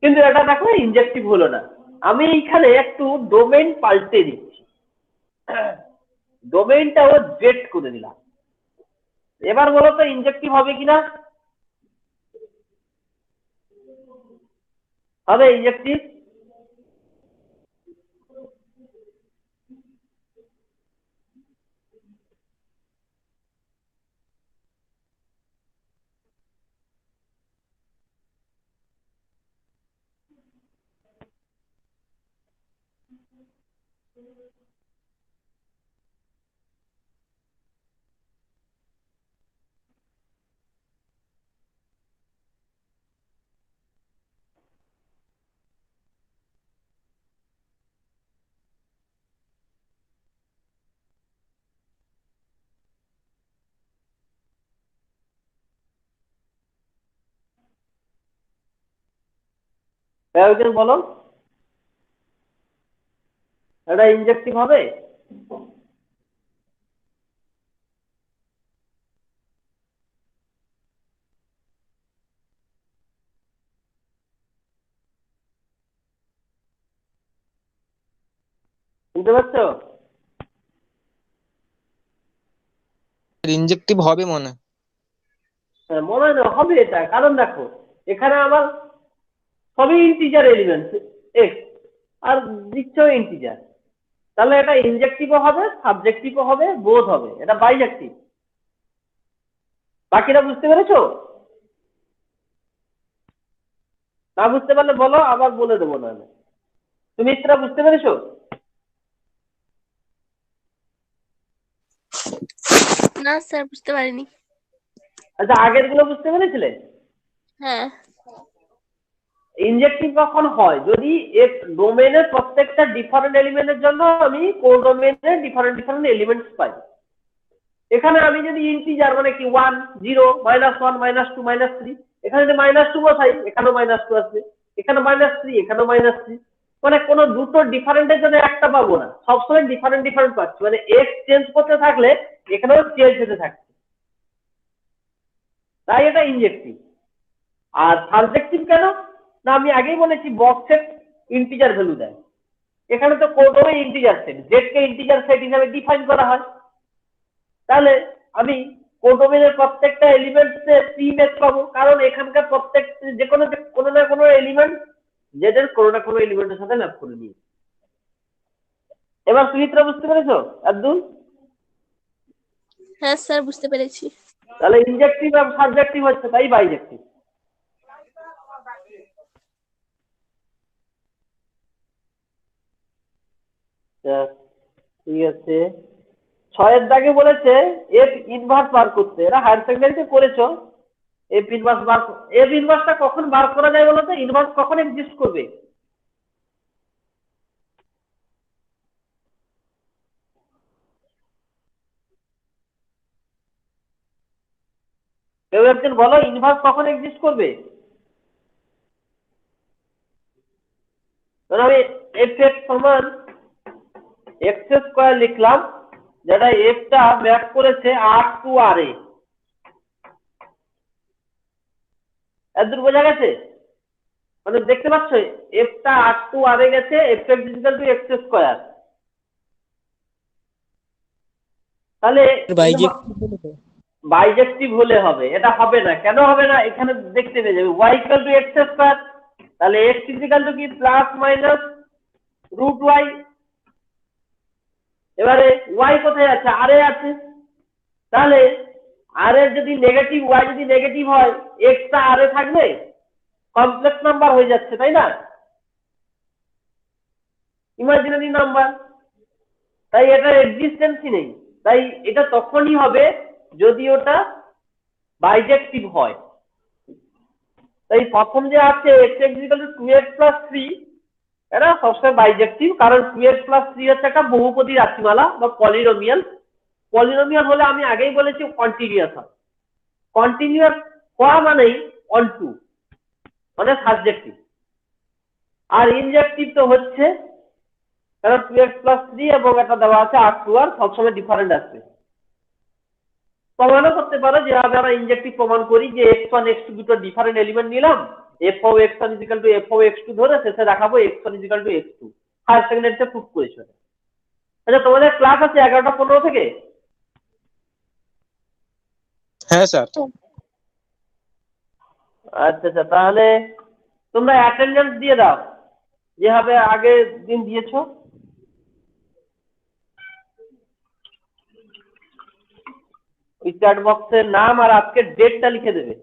কিন্তু এটা দেখো ইনজেক্টিভ হলো না, আমি এখানে একটু ডোমেইন পাল্টে দিচ্ছি, ডোমেইনটাও জেড করে দিলাম। এবার বলো তো ইনজেক্টিভ হবে কিনা, হবে ইনজেক্টিভ? একজন বলো, এটা ইনজেক্টিভ হবে? বুঝতে পারছো?
ইনজেক্টিভ হবে মনে হয়।
হ্যাঁ মনে হয় না হবে এটা, কারণ দেখো এখানে আমার সবই ইন্টিজার এলিমেন্ট এক্স আর দিচ্ছ ইন্টিজার, তাহলে এটা ইনজেক্টিভও হবে সাবজেক্টিভও হবে বোধ হবে, এটা বাইজেক্টিভ। বাকিটা বুঝতে পেরেছো? না বুঝতে পারলে বলো, আবার বলে দেবো না। তুমি সেটা বুঝতে পেরেছো?
না স্যার, বুঝতে পারিনি।
আচ্ছা আগের গুলো বুঝতে পেরেছিলে?
হ্যাঁ।
ইনজেক্টিভ কখন হয়, যদি ডোমেনের প্রত্যেকটা ডিফারেন্ট এলিমেন্টের জন্য আমি কোডোমেনের ডিফারেন্ট ডিফারেন্ট এলিমেন্টস পাই। এখানে আমি যদি ইন্টিজার মানে কি 1 0 -1 -2 -3, এখানে যদি -2 বসাই এখানেও -2 আসবে, এখানে -3 এখানেও -3, মানে কোনো দুটো ডিফারেন্টের জন্য একটা পাবো না, সবসময় ডিফারেন্ট ডিফারেন্ট পাচ্ছি, মানে এক্স চেঞ্জ করতে থাকলে এখানেও চেঞ্জ হতে থাকছে, তাই এটা ইনজেক্টিভ। আর সাবজেক্টিভ কেন না, আমি আগেই বলেছি বক্সের ইন্টিজার ভ্যালু দেয়, এখানে তো কোডোমে ইন্টিজার সেট, জেড কে ইন্টিজার সেট হিসাবে ডিফাইন করা হয়, তাহলে আমি কোডোমেনের প্রত্যেকটা এলিমেন্টসে পি ম্যাচ পাবো, কারণ এখানকার প্রত্যেক যে কোনো না কোনো এলিমেন্ট জেড এর কোনো না কোনো এলিমেন্টের সাথে ম্যাপ করে নিই। এবার সুচিত্রা বুঝতে পেরেছো আব্দুল?
হ্যাঁ স্যার, বুঝতে পেরেছি।
তাহলে ইনজেক্টিভ আর সাবজেক্টিভ হচ্ছে, তাই বাইজেক্টিভ। ঠিক আছে, 6 দাগে বলেছে এফ ইনভার্স বার করতে, এরা হায়ার সেকেন্ডারিতে করেছো। এফ ইনভার্সটা কখন বার করা যায় বলো তো, ইনভার্স কখন এক্সিস্ট করবে? কেউ একজন বলো ইনভার্স কখন এক্সিস্ট করবে? ধরো আমি f(x) সমান x স্কয়ার লিখলাম, যেটা f টা ম্যাপ করেছে r টু r এ। এতদূর বোঝা গেছে? মানে দেখতে পাচ্ছ f টা r টু r এ গেছে, f(x) x স্কয়ার। তাহলে বাইজেক্টিভ হলে হবে, এটা হবে না। কেন হবে না? এখানে দেখতে পেয়ে যাবে y x স্কয়ার, তাহলে x কি প্লাস মাইনাস রুট y। এবারে y কোথায় আছে? আর এ আছে। তাহলে আর এর যদি নেগেটিভ, y যদি নেগেটিভ হয়, x টা আর এ থাকবে? কমপ্লেক্স নাম্বার হয়ে যাচ্ছে, তাই না? ইমাজিনারি নাম্বার, তাই এটা এক্সিস্টেন্সই নেই। তাই এটা তখনই হবে যদি ওটা বাইজেক্টিভ হয়। তাই প্রথম যে আছে x 2x + 3, এটা সবসময় বাইজেক্টিভ, কারণ 2x + 3 হচ্ছে একটা বহুপদী রাশিমালা বা পলিনোমিয়াল। পলিনোমিয়াল হলে আমি আগেই বলেছি কন্টিনিউয়াস হয়। কন্টিনিউয়াস হওয়া মানেই অন টু, মানে সাবজেক্টিভ। আর ইনজেক্টিভ তো হচ্ছে, কারণ 2x + 3 এবং এটা দেওয়া আছে r2r, সবসময় ডিফারেন্ট আসবে। প্রমাণও করতে পারো, যেভাবে আমরা ইনজেক্টিভ প্রমাণ করি যে x1 x2 দুটো ডিফারেন্ট এলিমেন্ট নিলাম, f(x1) = f(x2) ধরে শেষে দেখাবো x1 = x2। হায়ার সেকেন্ডারিতে প্রুফ করেছো। আচ্ছা, তোমাদের ক্লাস আছে 11টা 15 থেকে?
হ্যাঁ স্যার।
আচ্ছা আচ্ছা, তাহলে তোমরা অ্যাটেন্ডেন্স দিয়ে দাও যেভাবে আগের দিন দিয়েছো। ওই চ্যাট বক্সের নাম আর আজকের ডেটটা লিখে দেবে।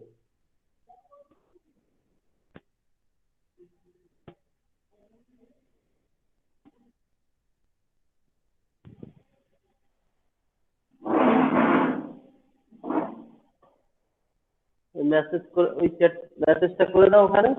মেসেজ করে ওই চ্যাট মেসেজটা করে দাও ওখানে।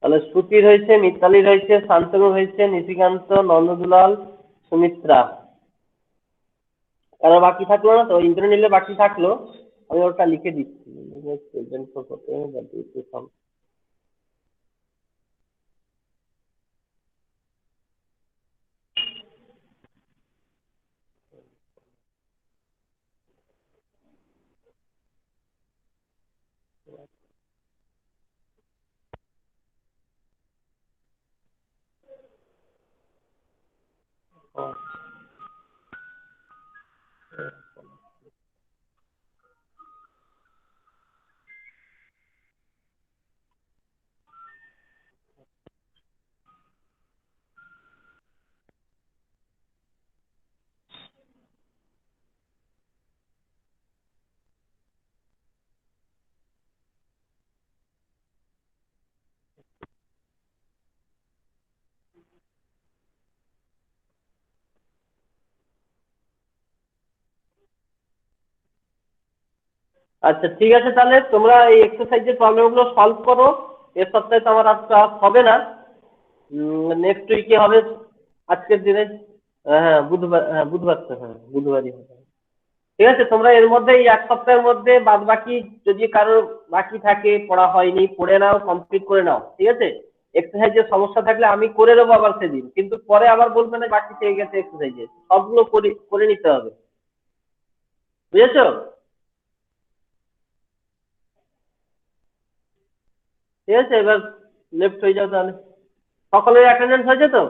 তাহলে শ্রুতির হয়েছে, মিতালির হয়েছে, শান্তনুর হয়েছে, নিশিকান্ত, নন্দদুলাল, সুমিত্রা। কারো বাকি থাকলো না তো? ইন্দ্রনীলের বাকি থাকলো, আমি ওটা লিখে দিচ্ছি। আচ্ছা ঠিক আছে, তাহলে তোমরা এই এক্সারসাইজের প্রবলেমগুলো সলভ করো। এর সপ্তাহে তো আমার আর ক্লাস হবে না, নেক্সট উইকে হবে। আজকের দিনে হ্যাঁ বুধবার, বুধবার তো, বুধবারই হবে। ঠিক আছে, তোমরা এর মধ্যে এই এক সপ্তাহের মধ্যে বাদ বাকি যদি কারোর বাকি থাকে, পড়া হয়নি, পড়ে নাও, কমপ্লিট করে নাও। ঠিক আছে, এক্সারসাইজের সমস্যা থাকলে আমি করে দেবো আবার সেদিন, কিন্তু পরে আবার বলবে না বাকি থেকে গেছে এক্সারসাইজে। সবগুলো করে করে নিতে হবে, বুঝেছো? ঠিক আছে, এবার লেফট হয়ে যাও তাহলে। সকলের অ্যাটেন্ডেন্স হয়েছে তো?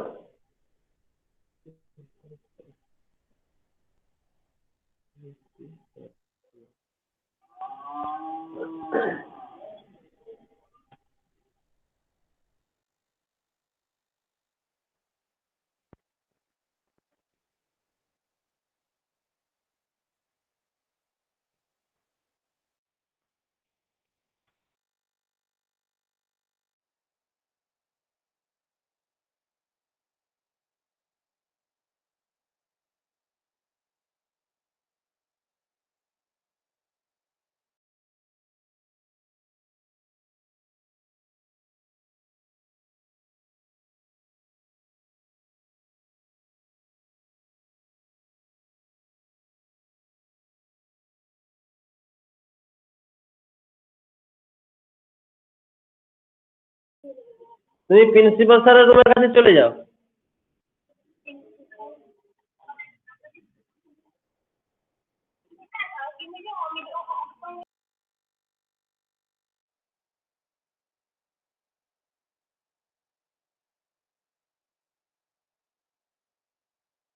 তুমি প্রিন্সিপাল স্যারের রুমের কাছে চলে যাও।